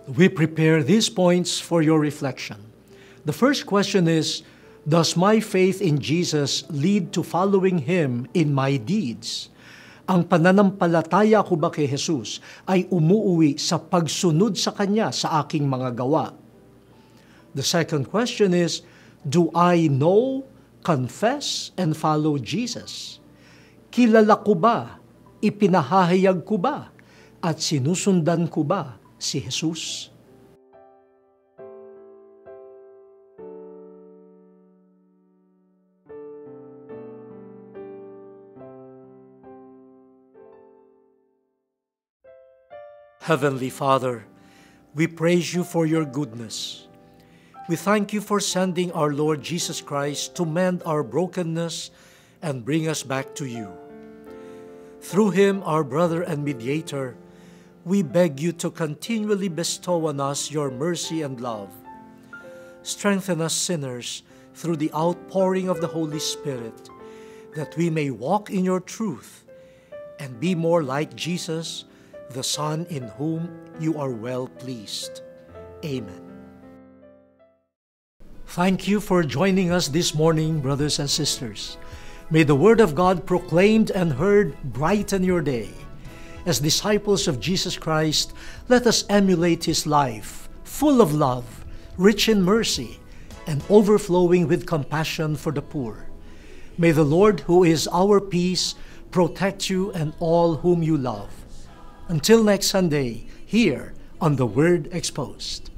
We prepare these points for your reflection. The first question is, does my faith in Jesus lead to following Him in my deeds? Ang pananampalataya ko ba kay Jesus ay umuuwi sa pagsunod sa Kanya sa aking mga gawa? The second question is, do I know, confess, and follow Jesus? Kilala ko ba, ipinahahayag ko ba, at sinusundan ko ba si Jesus? Heavenly Father, we praise you for your goodness. We thank you for sending our Lord Jesus Christ to mend our brokenness and bring us back to you. Through Him, our brother and mediator, we beg you to continually bestow on us your mercy and love. Strengthen us sinners through the outpouring of the Holy Spirit, that we may walk in your truth and be more like Jesus, the Son in whom you are well pleased. Amen. Thank you for joining us this morning, brothers and sisters. May the Word of God proclaimed and heard brighten your day. As disciples of Jesus Christ, let us emulate His life, full of love, rich in mercy, and overflowing with compassion for the poor. May the Lord, who is our peace, protect you and all whom you love. Until next Sunday, here on The Word Exposed.